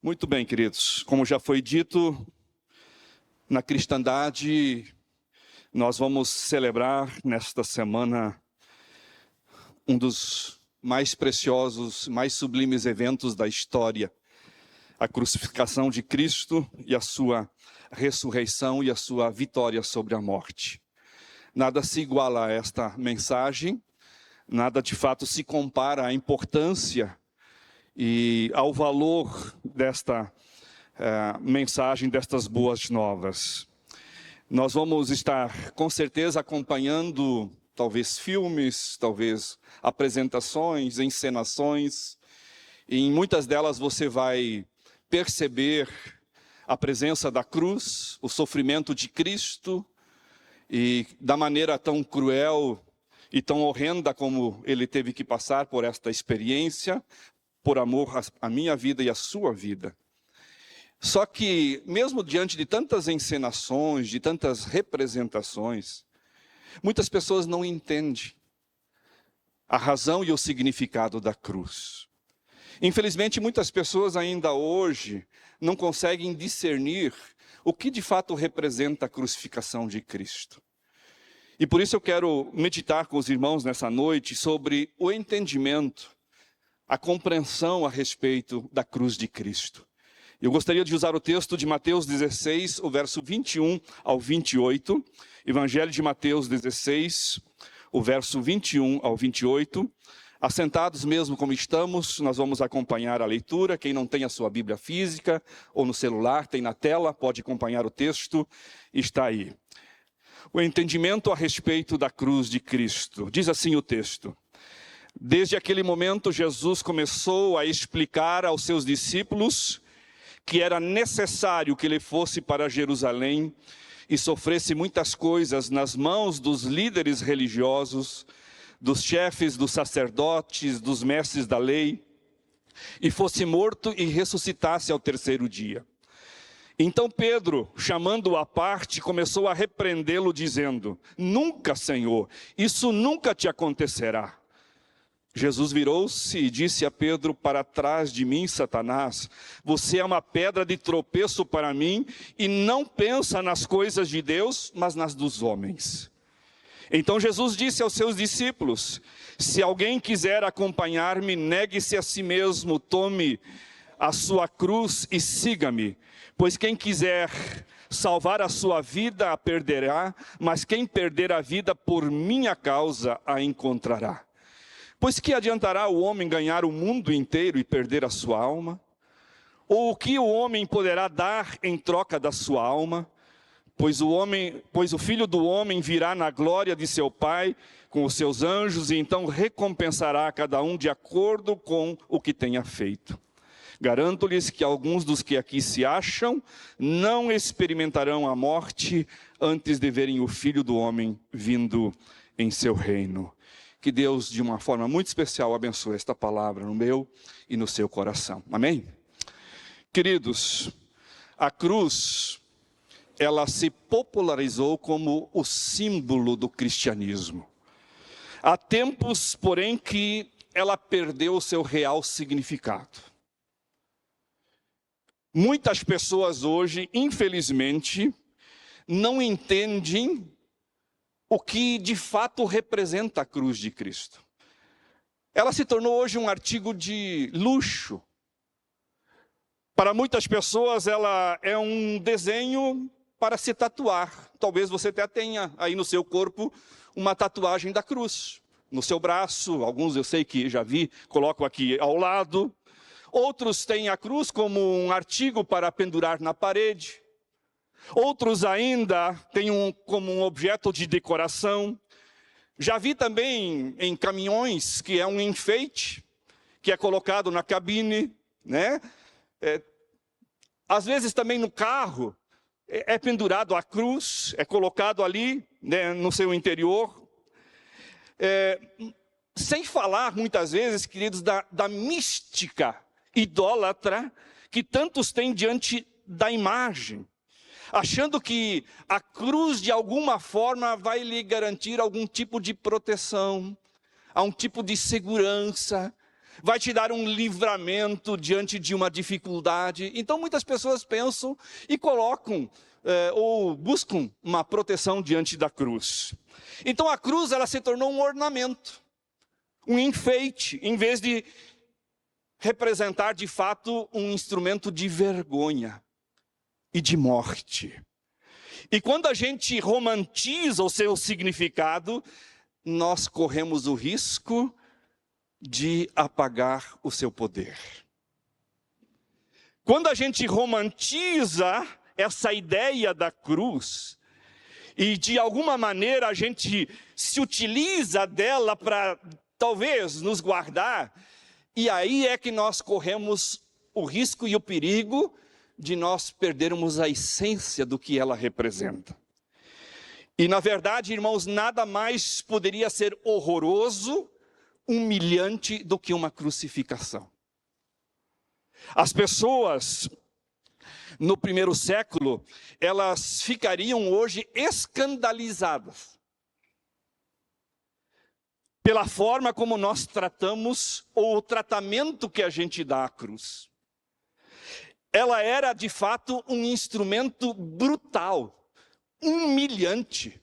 Muito bem, queridos. Como já foi dito, na cristandade, nós vamos celebrar nesta semana um dos mais preciosos, mais sublimes eventos da história, a crucificação de Cristo e a sua ressurreição e a sua vitória sobre a morte. Nada se iguala a esta mensagem, nada de fato se compara à importância e ao valor desta mensagem, destas boas novas. Nós vamos estar, com certeza, acompanhando, talvez filmes, talvez apresentações, encenações, e em muitas delas você vai perceber a presença da cruz, o sofrimento de Cristo, e da maneira tão cruel e tão horrenda como ele teve que passar por esta experiência, por amor à minha vida e à sua vida. Só que, mesmo diante de tantas encenações, de tantas representações, muitas pessoas não entendem a razão e o significado da cruz. Infelizmente, muitas pessoas ainda hoje não conseguem discernir o que de fato representa a crucificação de Cristo. E por isso eu quero meditar com os irmãos nessa noite sobre o entendimento, a compreensão a respeito da cruz de Cristo. Eu gostaria de usar o texto de Mateus 16, o verso 21 ao 28. Evangelho de Mateus 16, o verso 21 ao 28. Assentados mesmo como estamos, nós vamos acompanhar a leitura. Quem não tem a sua Bíblia física ou no celular, tem na tela, pode acompanhar o texto, está aí. O entendimento a respeito da cruz de Cristo. Diz assim o texto: desde aquele momento, Jesus começou a explicar aos seus discípulos que era necessário que ele fosse para Jerusalém e sofresse muitas coisas nas mãos dos líderes religiosos, dos chefes, dos sacerdotes, dos mestres da lei, e fosse morto e ressuscitasse ao terceiro dia. Então Pedro, chamando-o à parte, começou a repreendê-lo, dizendo: nunca, Senhor, isso nunca te acontecerá. Jesus virou-se e disse a Pedro: para trás de mim, Satanás, você é uma pedra de tropeço para mim e não pensa nas coisas de Deus, mas nas dos homens. Então Jesus disse aos seus discípulos: se alguém quiser acompanhar-me, negue-se a si mesmo, tome a sua cruz e siga-me. Pois quem quiser salvar a sua vida a perderá, mas quem perder a vida por minha causa a encontrará. Pois que adiantará o homem ganhar o mundo inteiro e perder a sua alma? Ou o que o homem poderá dar em troca da sua alma? Pois o Filho do Homem virá na glória de seu Pai com os seus anjos, e então recompensará a cada um de acordo com o que tenha feito. Garanto-lhes que alguns dos que aqui se acham não experimentarão a morte antes de verem o Filho do Homem vindo em seu reino. Que Deus, de uma forma muito especial, abençoe esta palavra no meu e no seu coração. Amém? Queridos, a cruz, ela se popularizou como o símbolo do cristianismo. Há tempos, porém, que ela perdeu o seu real significado. Muitas pessoas hoje, infelizmente, não entendem o que de fato representa a cruz de Cristo. Ela se tornou hoje um artigo de luxo. Para muitas pessoas ela é um desenho para se tatuar. Talvez você até tenha aí no seu corpo uma tatuagem da cruz. No seu braço, alguns eu sei que já vi, coloco aqui ao lado. Outros têm a cruz como um artigo para pendurar na parede. Outros ainda têm como um objeto de decoração. Já vi também em caminhões que é um enfeite, que é colocado na cabine, né? Às vezes também no carro é pendurado a cruz, é colocado ali, né, no seu interior. Sem falar muitas vezes, queridos, da mística idólatra que tantos têm diante da imagem, achando que a cruz de alguma forma vai lhe garantir algum tipo de proteção, a um tipo de segurança, vai te dar um livramento diante de uma dificuldade. Então muitas pessoas pensam e colocam ou buscam uma proteção diante da cruz. Então a cruz, ela se tornou um ornamento, um enfeite, em vez de representar de fato um instrumento de vergonha e de morte. E quando a gente romantiza o seu significado, nós corremos o risco de apagar o seu poder. Quando a gente romantiza essa ideia da cruz, e de alguma maneira a gente se utiliza dela para talvez nos guardar, e aí é que nós corremos o risco e o perigo de nós perdermos a essência do que ela representa. E na verdade, irmãos, nada mais poderia ser horroroso, humilhante do que uma crucificação. As pessoas no primeiro século, elas ficariam hoje escandalizadas pela forma como nós tratamos, ou o tratamento que a gente dá à cruz. Ela era de fato um instrumento brutal, humilhante.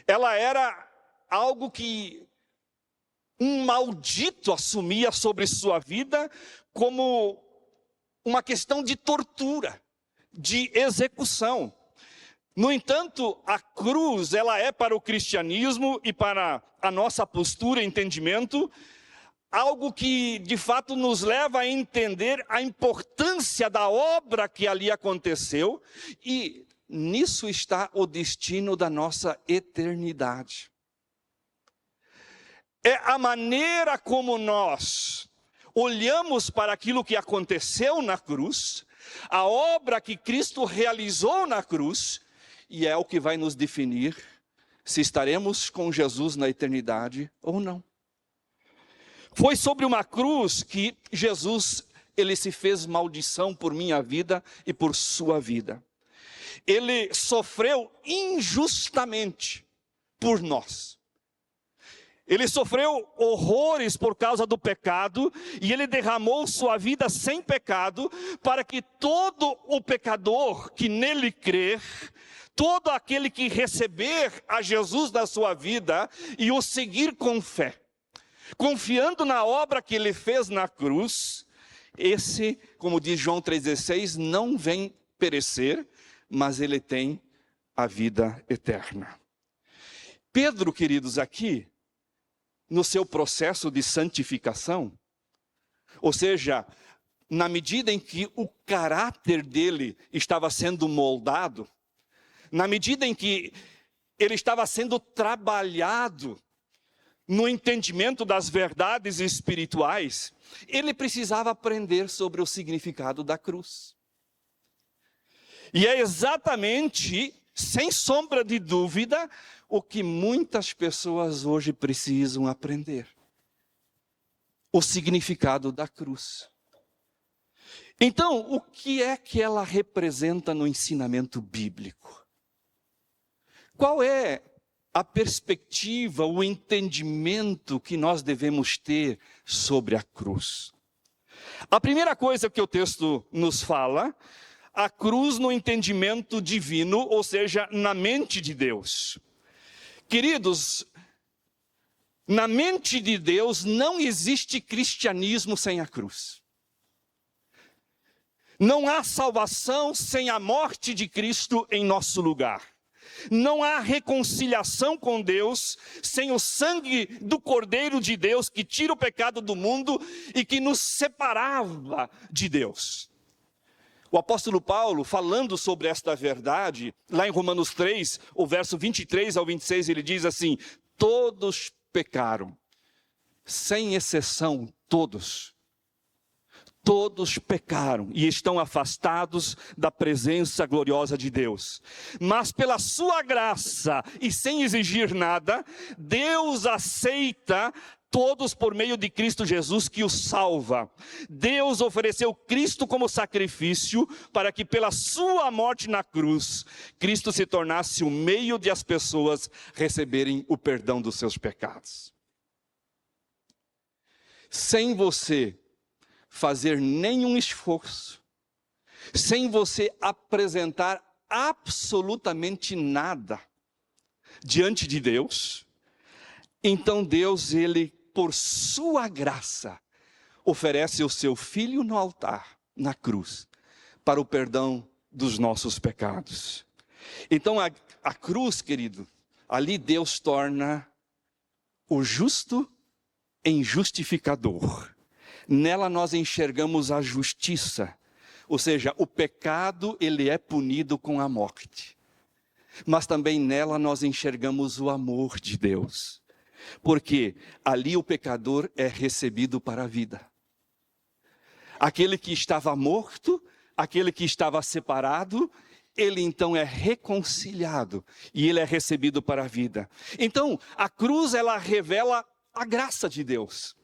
Ela era algo que um maldito assumia sobre sua vida como uma questão de tortura, de execução. No entanto, a cruz, ela é para o cristianismo e para a nossa postura e entendimento, algo que de fato nos leva a entender a importância da obra que ali aconteceu, e nisso está o destino da nossa eternidade. É a maneira como nós olhamos para aquilo que aconteceu na cruz, a obra que Cristo realizou na cruz, e é o que vai nos definir se estaremos com Jesus na eternidade ou não. Foi sobre uma cruz que Jesus, ele se fez maldição por minha vida e por sua vida. Ele sofreu injustamente por nós. Ele sofreu horrores por causa do pecado, e ele derramou sua vida sem pecado, para que todo o pecador que nele crer, todo aquele que receber a Jesus na sua vida e o seguir com fé, confiando na obra que ele fez na cruz, esse, como diz João 3,16, não vem perecer, mas ele tem a vida eterna. Pedro, queridos, aqui, no seu processo de santificação, ou seja, na medida em que o caráter dele estava sendo moldado, na medida em que ele estava sendo trabalhado no entendimento das verdades espirituais, ele precisava aprender sobre o significado da cruz. E é exatamente, sem sombra de dúvida, o que muitas pessoas hoje precisam aprender: o significado da cruz. Então, o que é que ela representa no ensinamento bíblico? Qual é a perspectiva, o entendimento que nós devemos ter sobre a cruz? A primeira coisa que o texto nos fala, a cruz no entendimento divino, ou seja, na mente de Deus. Queridos, na mente de Deus não existe cristianismo sem a cruz. Não há salvação sem a morte de Cristo em nosso lugar. Não há reconciliação com Deus sem o sangue do Cordeiro de Deus que tira o pecado do mundo e que nos separava de Deus. O apóstolo Paulo, falando sobre esta verdade, lá em Romanos 3, o verso 23 ao 26, ele diz assim: todos pecaram, sem exceção, todos pecaram e estão afastados da presença gloriosa de Deus. Mas pela sua graça e sem exigir nada, Deus aceita todos por meio de Cristo Jesus, que os salva. Deus ofereceu Cristo como sacrifício para que pela sua morte na cruz, Cristo se tornasse o meio de as pessoas receberem o perdão dos seus pecados. sem você fazer nenhum esforço, sem você apresentar absolutamente nada diante de Deus, então Deus, Ele, por sua graça, oferece o seu Filho no altar, na cruz, para o perdão dos nossos pecados. Então a cruz, querido, ali Deus torna o justo em justificador. Nela nós enxergamos a justiça, ou seja, o pecado ele é punido com a morte. Mas também nela nós enxergamos o amor de Deus, porque ali o pecador é recebido para a vida. Aquele que estava morto, aquele que estava separado, ele então é reconciliado e ele é recebido para a vida. Então, a cruz ela revela a graça de Deus.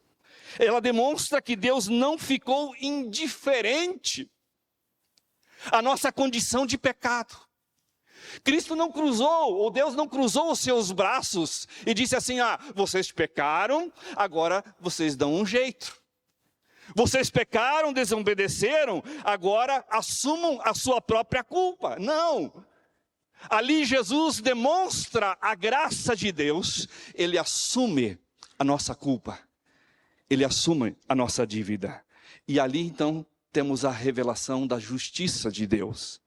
Ela demonstra que Deus não ficou indiferente à nossa condição de pecado. Cristo não cruzou, ou Deus não cruzou os seus braços e disse assim: vocês pecaram, agora vocês dão um jeito. Vocês pecaram, desobedeceram, agora assumam a sua própria culpa. Não. Ali Jesus demonstra a graça de Deus, Ele assume a nossa culpa. Ele assume a nossa dívida. E ali então temos a revelação da justiça de Deus.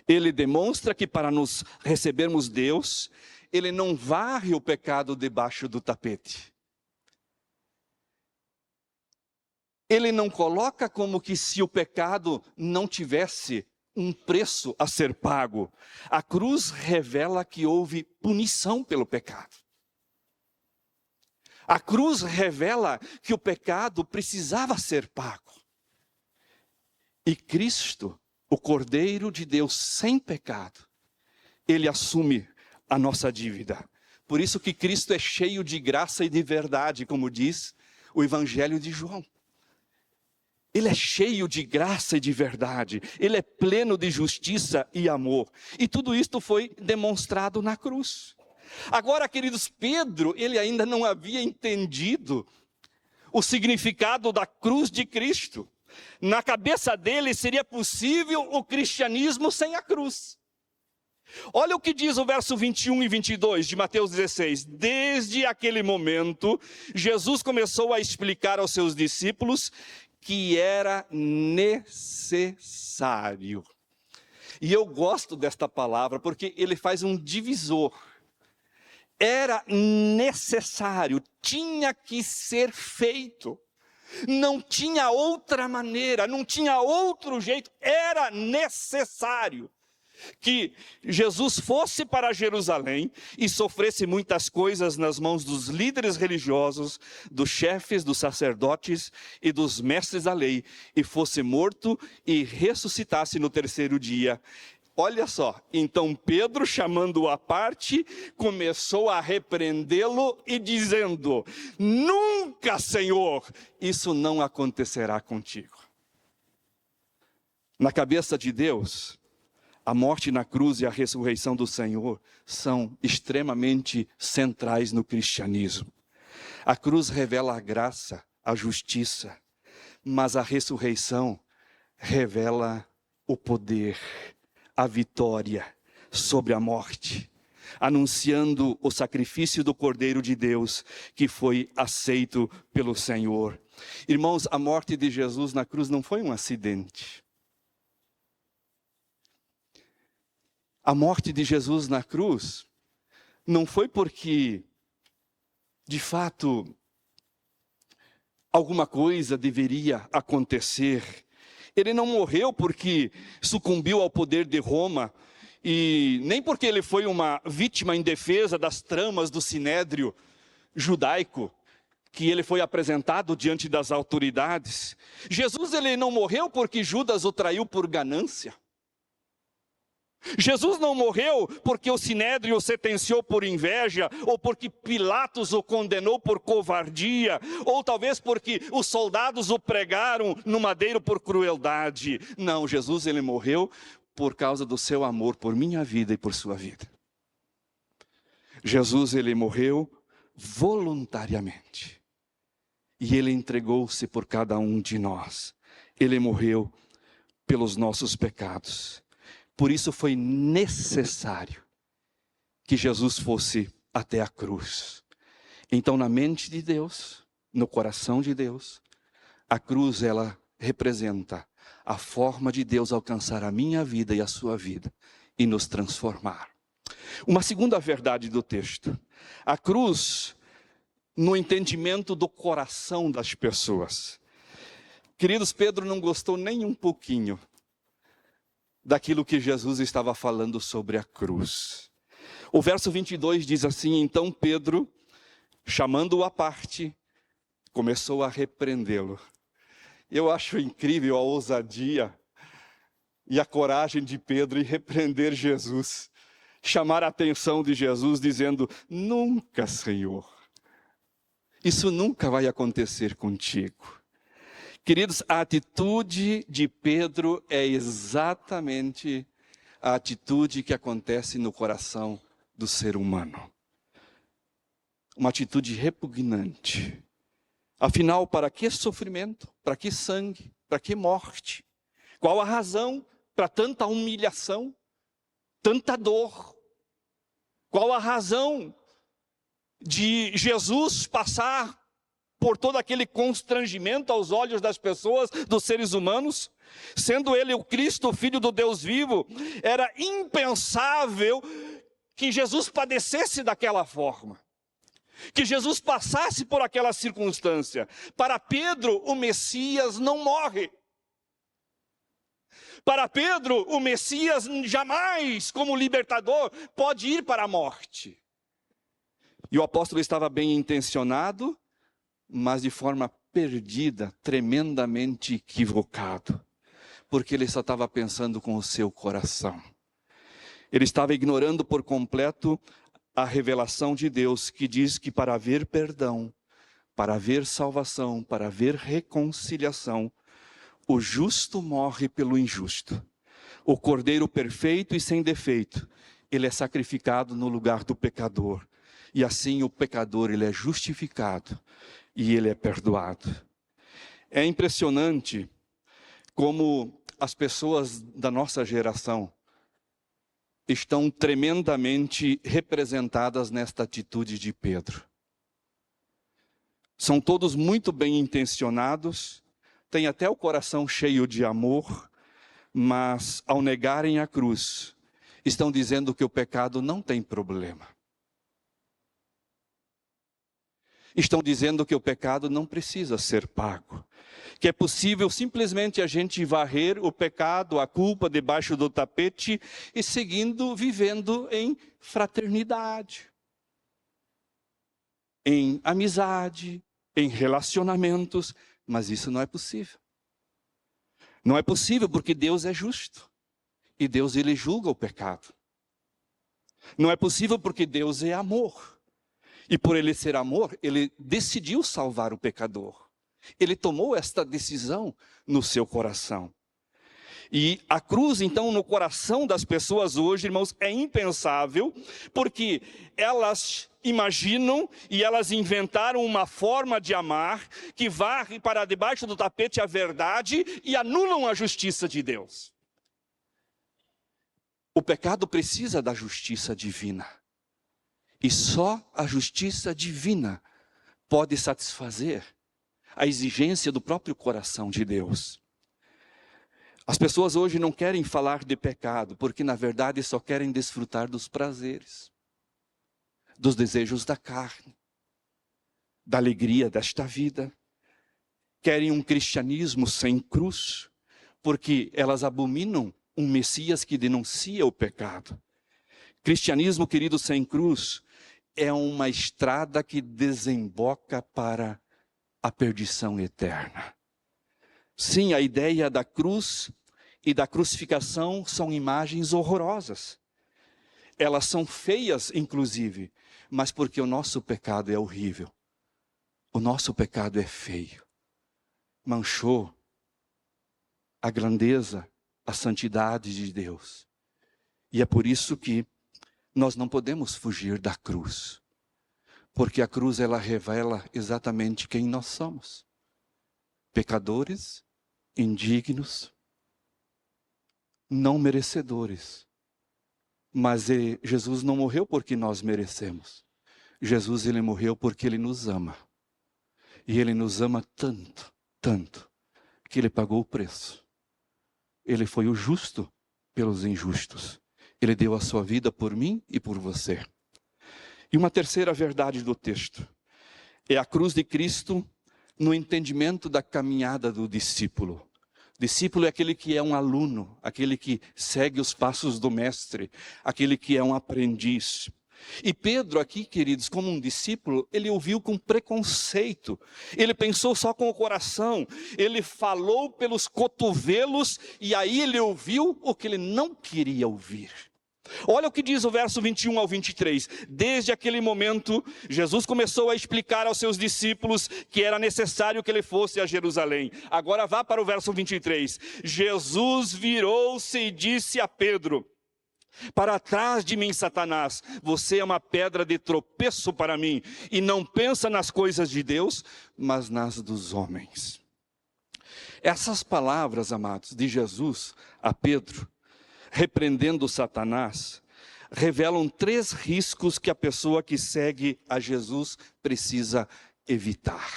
Ele demonstra que para nos recebermos Deus, Ele não varre o pecado debaixo do tapete. Ele não coloca como que se o pecado não tivesse um preço a ser pago. A cruz revela que houve punição pelo pecado. A cruz revela que o pecado precisava ser pago. E Cristo, o Cordeiro de Deus sem pecado, Ele assume a nossa dívida. Por isso que Cristo é cheio de graça e de verdade, como diz o Evangelho de João. Ele é cheio de graça e de verdade. Ele é pleno de justiça e amor. E tudo isto foi demonstrado na cruz. Agora, queridos, Pedro, ele ainda não havia entendido o significado da cruz de Cristo. Na cabeça dele seria possível o cristianismo sem a cruz. Olha o que diz o verso 21 e 22 de Mateus 16. Desde aquele momento, Jesus começou a explicar aos seus discípulos que era necessário. E eu gosto desta palavra porque ele faz um divisor. Era necessário, tinha que ser feito. Não tinha outra maneira, não tinha outro jeito, era necessário que Jesus fosse para Jerusalém e sofresse muitas coisas nas mãos dos líderes religiosos, dos chefes, dos sacerdotes e dos mestres da lei, e fosse morto e ressuscitasse no terceiro dia. Olha só, então Pedro, chamando-o à parte, começou a repreendê-lo e dizendo: nunca, Senhor, isso não acontecerá contigo. Na cabeça de Deus, a morte na cruz e a ressurreição do Senhor são extremamente centrais no cristianismo. A cruz revela a graça, a justiça, mas a ressurreição revela o poder, a vitória sobre a morte, anunciando o sacrifício do Cordeiro de Deus que foi aceito pelo Senhor. Irmãos, a morte de Jesus na cruz não foi um acidente. A morte de Jesus na cruz não foi porque, de fato, alguma coisa deveria acontecer. Ele não morreu porque sucumbiu ao poder de Roma, e nem porque ele foi uma vítima indefesa das tramas do sinédrio judaico, que ele foi apresentado diante das autoridades. Jesus ele não morreu porque Judas o traiu por ganância. Jesus não morreu porque o sinédrio o sentenciou por inveja, ou porque Pilatos o condenou por covardia, ou talvez porque os soldados o pregaram no madeiro por crueldade. Não, Jesus ele morreu por causa do seu amor por minha vida e por sua vida. Jesus ele morreu voluntariamente. e Ele entregou-se por cada um de nós. Ele morreu pelos nossos pecados. Por isso foi necessário que Jesus fosse até a cruz. Então, na mente de Deus, no coração de Deus, a cruz, ela representa a forma de Deus alcançar a minha vida e a sua vida e nos transformar. Uma segunda verdade do texto: a cruz, no entendimento do coração das pessoas. Queridos, Pedro não gostou nem um pouquinho daquilo que Jesus estava falando sobre a cruz. O verso 22 diz assim: então Pedro, chamando-o à parte, começou a repreendê-lo. Eu acho incrível a ousadia e a coragem de Pedro em repreender Jesus, chamar a atenção de Jesus, dizendo: nunca, Senhor, isso nunca vai acontecer contigo. Queridos, a atitude de Pedro é exatamente a atitude que acontece no coração do ser humano. Uma atitude repugnante. Afinal, para que sofrimento? Para que sangue? Para que morte? Qual a razão para tanta humilhação? Tanta dor? Qual a razão de Jesus passar por todo aquele constrangimento aos olhos das pessoas, dos seres humanos? Sendo ele o Cristo, o Filho do Deus vivo, era impensável que Jesus padecesse daquela forma, que Jesus passasse por aquela circunstância. Para Pedro, o Messias não morre. Para Pedro, o Messias jamais, como libertador, pode ir para a morte. E o apóstolo estava bem intencionado, mas de forma perdida, tremendamente equivocado, porque ele só estava pensando com o seu coração. Ele estava ignorando por completo a revelação de Deus, que diz que para haver perdão, para haver salvação, para haver reconciliação, o justo morre pelo injusto. O cordeiro perfeito e sem defeito, ele é sacrificado no lugar do pecador. E assim o pecador, ele é justificado e ele é perdoado. É impressionante como as pessoas da nossa geração estão tremendamente representadas nesta atitude de Pedro. São todos muito bem intencionados, têm até o coração cheio de amor, mas ao negarem a cruz, estão dizendo que o pecado não tem problema. Estão dizendo que o pecado não precisa ser pago, que é possível simplesmente a gente varrer o pecado, a culpa debaixo do tapete e seguindo vivendo em fraternidade, em amizade, em relacionamentos, mas isso não é possível. Não é possível porque Deus é justo e Deus, ele julga o pecado. Não é possível porque Deus é amor. E por ele ser amor, ele decidiu salvar o pecador. Ele tomou esta decisão no seu coração. E a cruz, então, no coração das pessoas hoje, irmãos, é impensável, porque elas imaginam e elas inventaram uma forma de amar que varre para debaixo do tapete a verdade e anulam a justiça de Deus. O pecado precisa da justiça divina. E só a justiça divina pode satisfazer a exigência do próprio coração de Deus. As pessoas hoje não querem falar de pecado, porque na verdade só querem desfrutar dos prazeres, dos desejos da carne, da alegria desta vida. Querem um cristianismo sem cruz, porque elas abominam um Messias que denuncia o pecado. Cristianismo, querido, sem cruz, é uma estrada que desemboca para a perdição eterna. Sim, a ideia da cruz e da crucificação são imagens horrorosas. Elas são feias, inclusive, mas porque o nosso pecado é horrível. O nosso pecado é feio. Manchou a grandeza, a santidade de Deus. E é por isso que nós não podemos fugir da cruz. Porque a cruz, ela revela exatamente quem nós somos. Pecadores, indignos, não merecedores. Mas Jesus não morreu porque nós merecemos. Jesus, ele morreu porque ele nos ama. E ele nos ama tanto, tanto, que ele pagou o preço. Ele foi o justo pelos injustos. Ele deu a sua vida por mim e por você. E uma terceira verdade do texto é a cruz de Cristo no entendimento da caminhada do discípulo. Discípulo é aquele que é um aluno, aquele que segue os passos do mestre, aquele que é um aprendiz. E Pedro aqui, queridos, como um discípulo, ele ouviu com preconceito. Ele pensou só com o coração. Ele falou pelos cotovelos e aí ele ouviu o que ele não queria ouvir. Olha o que diz o verso 21 ao 23. Desde aquele momento, Jesus começou a explicar aos seus discípulos que era necessário que ele fosse a Jerusalém. Agora vá para o verso 23. Jesus virou-se e disse a Pedro: para trás de mim, Satanás, você é uma pedra de tropeço para mim, e não pensa nas coisas de Deus, mas nas dos homens. Essas palavras, amados, de Jesus a Pedro, repreendendo Satanás, revelam 3 riscos que a pessoa que segue a Jesus precisa evitar.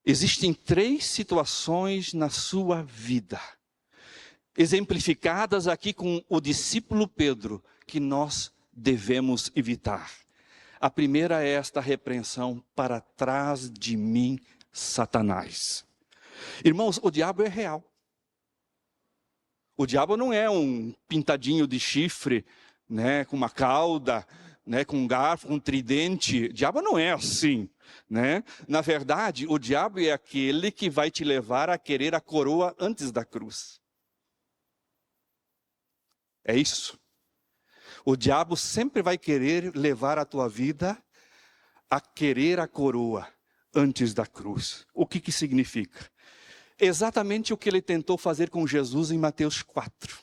Existem 3 situações na sua vida, exemplificadas aqui com o discípulo Pedro, que nós devemos evitar. A primeira é esta repreensão: para trás de mim, Satanás. Irmãos, o diabo é real. O diabo não é um pintadinho de chifre, né, com uma cauda, né, com um garfo, com um tridente. O diabo não é assim, né? Na verdade, o diabo é aquele que vai te levar a querer a coroa antes da cruz. É isso. O diabo sempre vai querer levar a tua vida a querer a coroa antes da cruz. O que significa? Exatamente o que ele tentou fazer com Jesus em Mateus 4.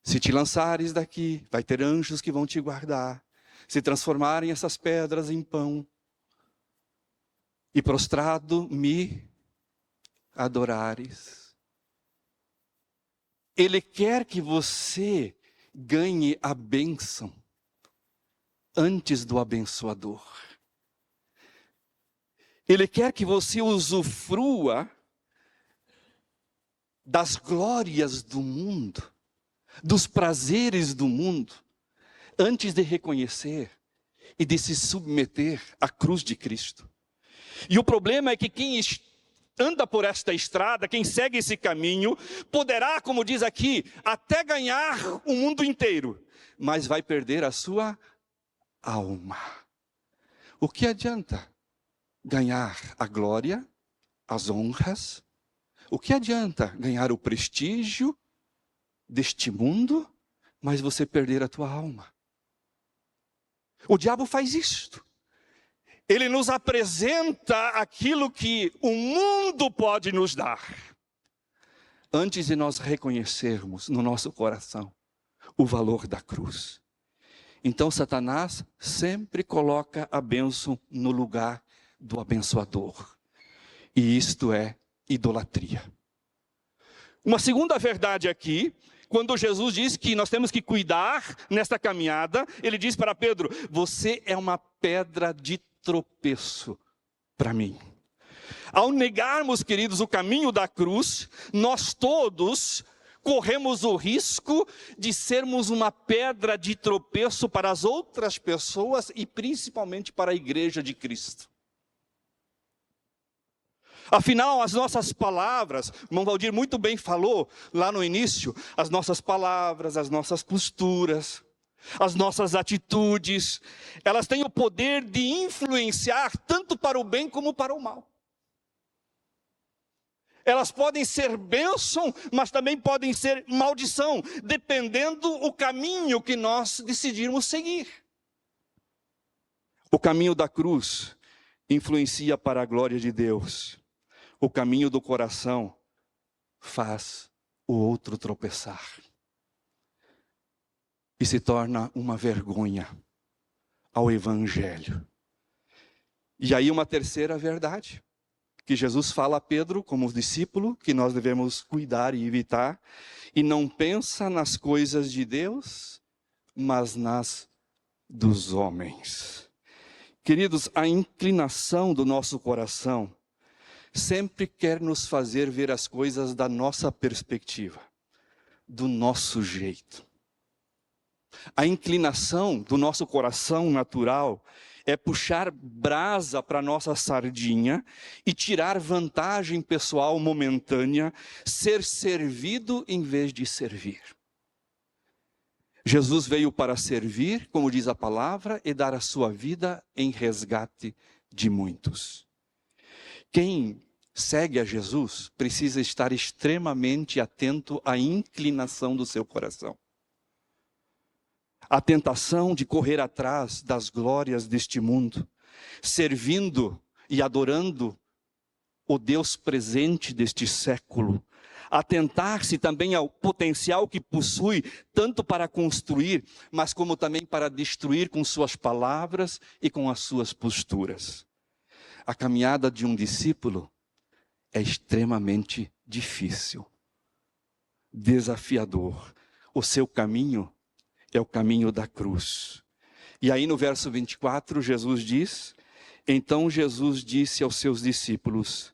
Se te lançares daqui, vai ter anjos que vão te guardar. Se transformarem essas pedras em pão. E prostrado me adorares. Ele quer que você ganhe a bênção antes do abençoador. Ele quer que você usufrua das glórias do mundo, dos prazeres do mundo, antes de reconhecer e de se submeter à cruz de Cristo. E o problema é que quem anda por esta estrada, quem segue esse caminho, poderá, como diz aqui, até ganhar o mundo inteiro, mas vai perder a sua alma. O que adianta ganhar a glória, as honras? O que adianta ganhar o prestígio deste mundo, mas você perder a tua alma? O diabo faz isto. Ele nos apresenta aquilo que o mundo pode nos dar, antes de nós reconhecermos no nosso coração o valor da cruz. Então Satanás sempre coloca a bênção no lugar do abençoador. E isto é idolatria. Uma segunda verdade aqui, quando Jesus diz que nós temos que cuidar nesta caminhada, ele diz para Pedro: você é uma pedra de tropeço para mim. Ao negarmos, queridos, o caminho da cruz, nós todos corremos o risco de sermos uma pedra de tropeço para as outras pessoas e principalmente para a igreja de Cristo. Afinal, as nossas palavras, o irmão Valdir muito bem falou lá no início, as nossas palavras, as nossas posturas, as nossas atitudes, elas têm o poder de influenciar tanto para o bem como para o mal. Elas podem ser bênção, mas também podem ser maldição, dependendo do caminho que nós decidirmos seguir. O caminho da cruz influencia para a glória de Deus. O caminho do coração faz o outro tropeçar. e se torna uma vergonha ao Evangelho. E aí uma terceira verdade, que Jesus fala a Pedro como discípulo, que nós devemos cuidar e evitar, e não pensa nas coisas de Deus, mas nas dos homens. Queridos, a inclinação do nosso coração sempre quer nos fazer ver as coisas da nossa perspectiva, do nosso jeito. A inclinação do nosso coração natural é puxar brasa para a nossa sardinha e tirar vantagem pessoal momentânea, ser servido em vez de servir. Jesus veio para servir, como diz a palavra, e dar a sua vida em resgate de muitos. Quem segue a Jesus precisa estar extremamente atento à inclinação do seu coração. A tentação de correr atrás das glórias deste mundo, servindo e adorando o Deus presente deste século, atentar-se também ao potencial que possui, tanto para construir, mas como também para destruir com suas palavras e com as suas posturas. A caminhada de um discípulo é extremamente difícil, desafiador. O seu caminho é o caminho da cruz. E aí no verso 24, Jesus diz: então Jesus disse aos seus discípulos: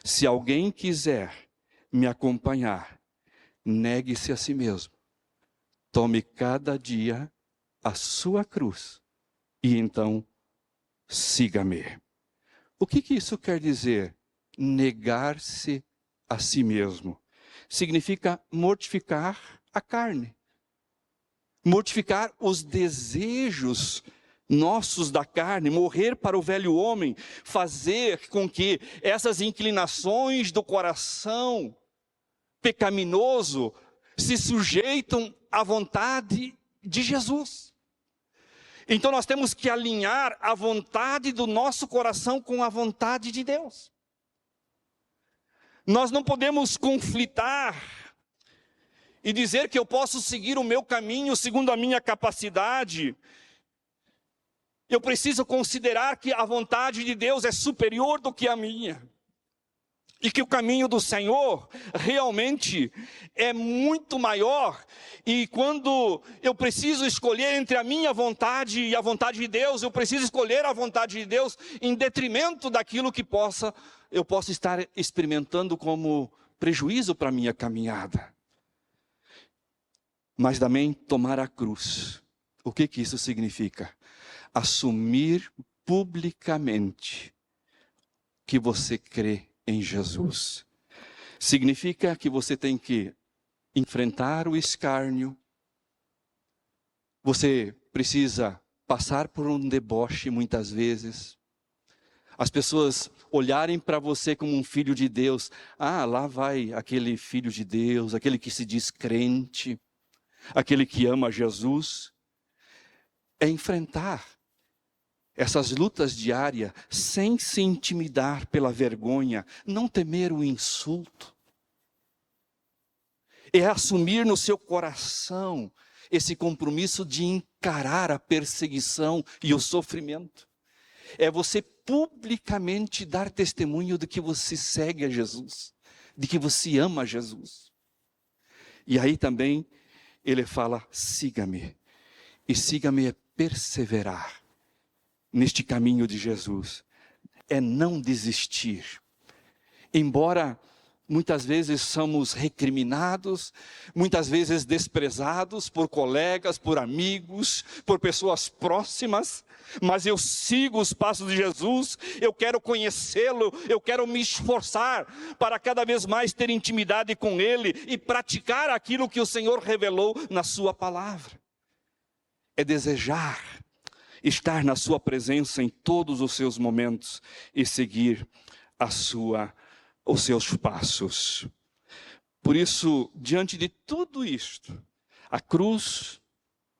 se alguém quiser me acompanhar, negue-se a si mesmo, tome cada dia a sua cruz e então siga-me. O que isso quer dizer? Negar-se a si mesmo. Significa mortificar a carne. Mortificar os desejos nossos da carne, morrer para o velho homem, fazer com que essas inclinações do coração pecaminoso se sujeitam à vontade de Jesus. Então nós temos que alinhar a vontade do nosso coração com a vontade de Deus. Nós não podemos conflitar e dizer que eu posso seguir o meu caminho segundo a minha capacidade. Eu preciso considerar que a vontade de Deus é superior do que a minha. E que o caminho do Senhor realmente é muito maior. E quando eu preciso escolher entre a minha vontade e a vontade de Deus, eu preciso escolher a vontade de Deus em detrimento daquilo que eu possa estar experimentando como prejuízo para a minha caminhada. Mas também tomar a cruz. O que isso significa? Assumir publicamente que você crê em Jesus. Significa que você tem que enfrentar o escárnio. Você precisa passar por um deboche muitas vezes. As pessoas olharem para você como um filho de Deus. Ah, lá vai aquele filho de Deus, aquele que se diz crente, aquele que ama Jesus. É enfrentar essas lutas diárias, sem se intimidar pela vergonha, não temer o insulto. É assumir no seu coração esse compromisso de encarar a perseguição e o sofrimento. É você publicamente dar testemunho de que você segue a Jesus, de que você ama a Jesus. E aí também ele fala: siga-me. E siga-me é perseverar neste caminho de Jesus, é não desistir. Embora muitas vezes somos recriminados, muitas vezes desprezados por colegas, por amigos, por pessoas próximas, mas eu sigo os passos de Jesus, eu quero conhecê-lo, eu quero me esforçar para cada vez mais ter intimidade com Ele e praticar aquilo que o Senhor revelou na sua palavra. É desejar estar na sua presença em todos os seus momentos e seguir os seus passos. Por isso, diante de tudo isto, a cruz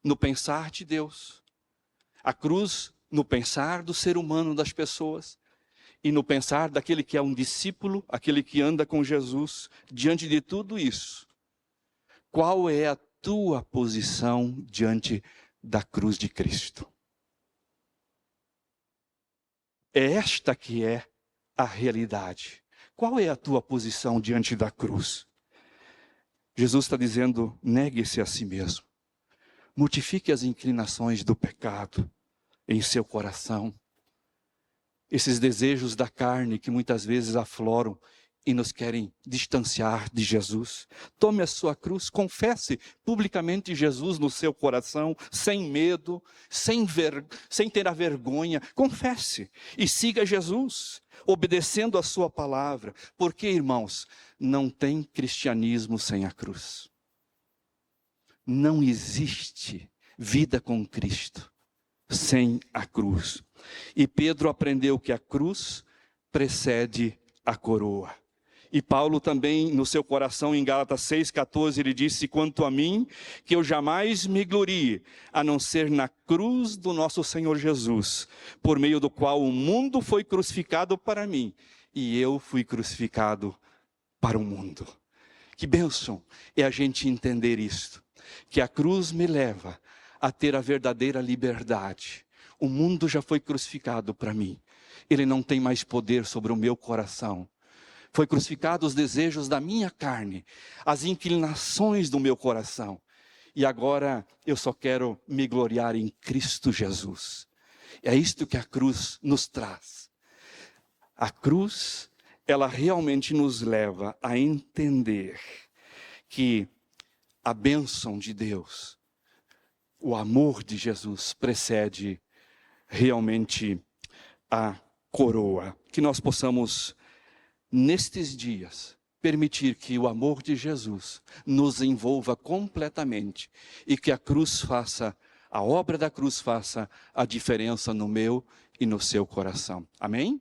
no pensar de Deus, a cruz no pensar do ser humano, das pessoas, e no pensar daquele que é um discípulo, aquele que anda com Jesus, diante de tudo isso, qual é a tua posição diante da cruz de Cristo? É esta que é a realidade. Qual é a tua posição diante da cruz? Jesus está dizendo, negue-se a si mesmo. Mortifique as inclinações do pecado em seu coração. Esses desejos da carne que muitas vezes afloram e nos querem distanciar de Jesus. Tome a sua cruz, confesse publicamente Jesus no seu coração, sem medo, sem ter a vergonha. Confesse e siga Jesus, obedecendo a sua palavra. Porque, irmãos, não tem cristianismo sem a cruz. Não existe vida com Cristo sem a cruz. E Pedro aprendeu que a cruz precede a coroa. E Paulo também, no seu coração, em Gálatas 6,14, ele disse, quanto a mim, que eu jamais me glorie, a não ser na cruz do nosso Senhor Jesus, por meio do qual o mundo foi crucificado para mim, e eu fui crucificado para o mundo. Que bênção é a gente entender isto, que a cruz me leva a ter a verdadeira liberdade. O mundo já foi crucificado para mim, ele não tem mais poder sobre o meu coração. Foi crucificado os desejos da minha carne, as inclinações do meu coração. E agora eu só quero me gloriar em Cristo Jesus. É isto que a cruz nos traz. A cruz, ela realmente nos leva a entender que a bênção de Deus, o amor de Jesus precede realmente a coroa. Que nós possamos nestes dias, permitir que o amor de Jesus nos envolva completamente e que a obra da cruz faça a diferença no meu e no seu coração. Amém?